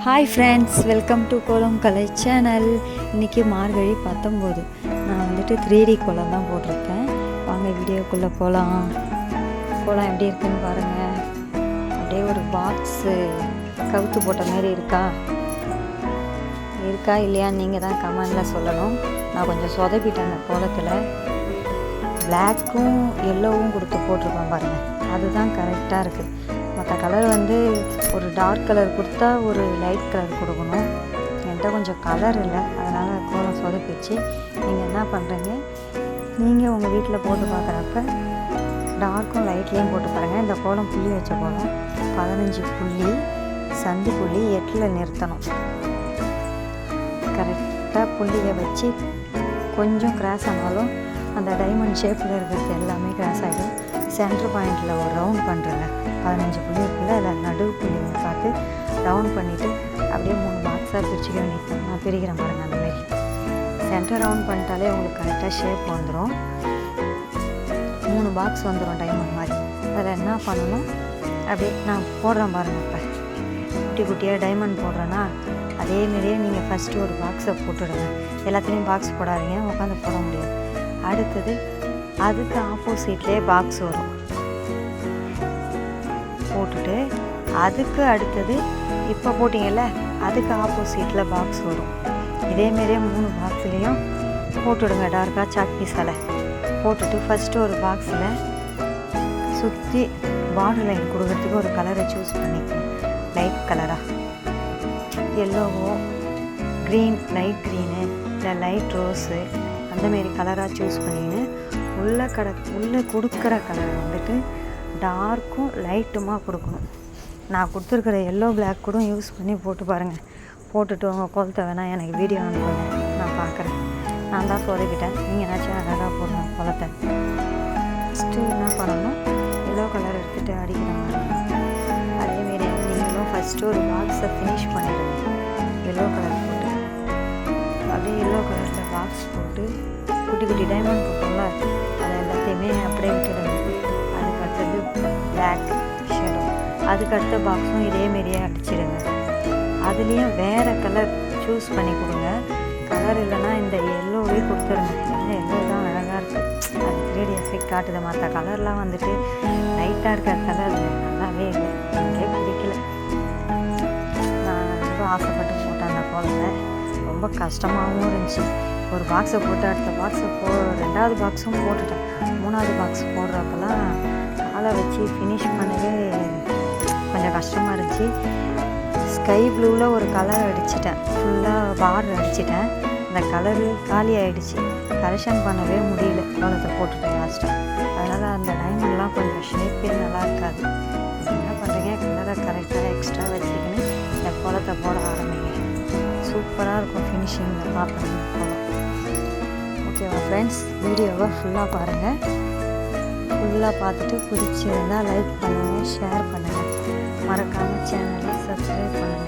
Hi friends, welcome to கோலம் கலை channel. இன்றைக்கி மார்கழி 19. நான் வந்துட்டு 3D கோலம் தான் போட்டிருக்கேன். வாங்க வீடியோக்குள்ளே போகலாம். கோலம் எப்படி இருக்குன்னு பாருங்கள். அப்படியே ஒரு பாக்ஸு கவுத்து போட்ட மாதிரி இருக்கா இல்லையான்னு நீங்கள் தான் கமெண்டில் சொல்லணும். நான் கொஞ்சம் சொதப்பிட்டேன் அந்த கோலத்தில். பிளாக்கும் எல்லோவும் கொடுத்து போட்டிருப்பேன் பாருங்கள், அதுதான் கரெக்டாக இருக்குது. மற்ற கலர் வந்து ஒரு டார்க் கலர் கொடுத்தா ஒரு லைட் கலர் கொடுக்கணும். என்கிட்ட கொஞ்சம் கலர் இல்லை, அதனால் கோலம் சொதப்பிச்சு. நீங்கள் என்ன பண்ணுறீங்க, நீங்கள் உங்கள் வீட்டில் போட்டு பார்க்குறப்ப டார்க்கும் லைட்லேயும் போட்டு பாருங்கள். இந்த கோலம் புள்ளி வச்ச கோலம் 15 புள்ளி, சந்து புள்ளி 8 நிறுத்தணும். கரெக்டாக புள்ளியை வச்சு கொஞ்சம் கிராஸ் ஆனாலும் அந்த டைமண்ட் ஷேப்பில் இருக்கிறது எல்லாமே கிராஸ் ஆகிடும். சென்டர் பாயிண்டில் ஒரு ரவுண்ட் பண்ணுறேங்க. 15 புள்ளி இருக்குல்ல, அதில் நடுவு புள்ளி பார்த்து ரவுண்ட் பண்ணிவிட்டு அப்படியே 3 பாக்ஸாக பிரிச்சுக்க வேண்டியது. நான் பிரிக்கிறேன் பாருங்கள். அந்தமாரி சென்டர் ரவுண்ட் பண்ணிட்டாலே உங்களுக்கு கரெக்டாக ஷேப் வந்துடும். 3 பாக்ஸ் வந்துடும் டைமண்ட் மாதிரி. அதில் என்ன பண்ணணும், அப்படியே நான் போடுறேன் பாருங்கள். இப்போ குட்டி குட்டியாக டைமண்ட் போடுறேன்னா அதேமாரியே நீங்கள் ஃபஸ்ட்டு ஒரு பாக்ஸை போட்டுடுங்க. எல்லாத்துலேயும் பாக்ஸ் போடாதீங்க, உட்காந்து போட முடியாது. அடுத்தது அதுக்கு ஆப்போசிட்லேயே பாக்ஸ் வரும், போட்டுட்டு அதுக்கு அடுத்தது இப்போ போட்டிங்கல்ல அதுக்கு ஆப்போசிட்டில் பாக்ஸ் வரும். இதேமாரியே 3 பாக்ஸ்லேயும் போட்டுவிடுங்க. டார்க்காக சாக் பீஸால் போட்டுட்டு ஃபஸ்ட்டு ஒரு பாக்ஸில் சுற்றி பார்டர் லைன் கொடுக்கறதுக்கு ஒரு கலரை சூஸ் பண்ணிக்கணும். லைட் கலராக எல்லோவோ க்ரீன், லைட் க்ரீனு இல்லை லைட் ரோஸு அந்தமாரி கலராக சூஸ் பண்ணின்னு உள்ளே கொடுக்குற கலரை வந்துட்டு டார்க்கும் லைட்டுமாக கொடுக்கணும். நான் கொடுத்துருக்குற எல்லோ பிளாக் கூட யூஸ் பண்ணி போட்டு பாருங்கள். போட்டுட்டு உங்கள் கோலத்தை வேணால் எனக்கு வீடியோ அனுப்புங்க, நான் பார்க்குறேன். நான் தான் சொதப்பிட்டேன், நீங்கள் என்னாச்சும் அழகாக போடணும் கோலத்தை. ஃபஸ்ட்டு என்ன பண்ணணும், எல்லோ கலர் எடுத்துகிட்டு அடிக்கிறாங்க. அதேமாரி நீங்களும் ஃபஸ்ட்டு ஒரு பாக்ஸை ஃபினிஷ் பண்ணிடுங்க. எல்லோ கலர் போட்டு அப்படியே எல்லோ கலரில் பாக்ஸ் போட்டு குட்டி குட்டி டைமண்ட் போட்டோம்ல, அதை எல்லாத்தையுமே அப்படியே விட்டுடுங்க. அதுக்கு அடுத்தது பிளாக் ஷேடோ, அதுக்கு அடுத்த பாக்ஸும் இதேமாரியே அடிச்சிடுங்க. அதுலேயும் வேறு கலர் சூஸ் பண்ணி கொடுங்க. கலர் இல்லைன்னா இந்த எல்லோவே கொடுத்துருங்க. ஏன்னா எல்லோ தான் அழகாக இருக்குது, அது 3D எஃபெக்ட் காட்டுது. மற்ற கலர்லாம் வந்துட்டு லைட்டாக இருக்கிற கலர் நல்லாவே இல்லை, எனக்கே பிடிக்கல. நான் ரொம்ப ஆசைப்பட்டு போட்டேன் அந்த கோலத்தை. ரொம்ப கஷ்டமாகவும் இருந்துச்சு. ஒரு பாக்ஸை போட்டு அடுத்த பாக்ஸை ரெண்டாவது பாக்ஸும் போட்டுட்டேன். 3வது பாக்ஸ் போடுறப்பெல்லாம் காலை வச்சு ஃபினிஷ் பண்ணவே கொஞ்சம் கஷ்டமாக இருந்துச்சு. ஸ்கை ப்ளூவில் ஒரு கலர் அடிச்சிட்டேன், ஃபுல்லாக பார்டர் அடிச்சிட்டேன். அந்த கலரு காலி ஆகிடுச்சு, கரெக்ஷன் பண்ணவே முடியல. கோலத்தை போட்டுட்டேன் லாஸ்ட்டாக. அதனால் அந்த டைமண்ட்லாம் கொஞ்சம் ஷேப்பே நல்லா இருக்காது. என்ன பண்ணுறீங்க, கலரை கரெக்டாக எக்ஸ்ட்ரா வச்சுக்கின்னு இந்த கோலத்தை போட ஆரம்பிங்க. சூப்பராக இருக்கும் ஃபினிஷிங்கில் பார்க்குறீங்க கோலம். ஓகேவா ஃப்ரெண்ட்ஸ், வீடியோவை ஃபுல்லாக பாருங்கள். ஃபுல்லாக பார்த்துட்டு பிடிச்சிருந்தால் லைக் பண்ணுங்கள், ஷேர் பண்ணுங்கள், மறக்காமல் சேனலை சப்ஸ்கிரைப் பண்ணுங்கள்.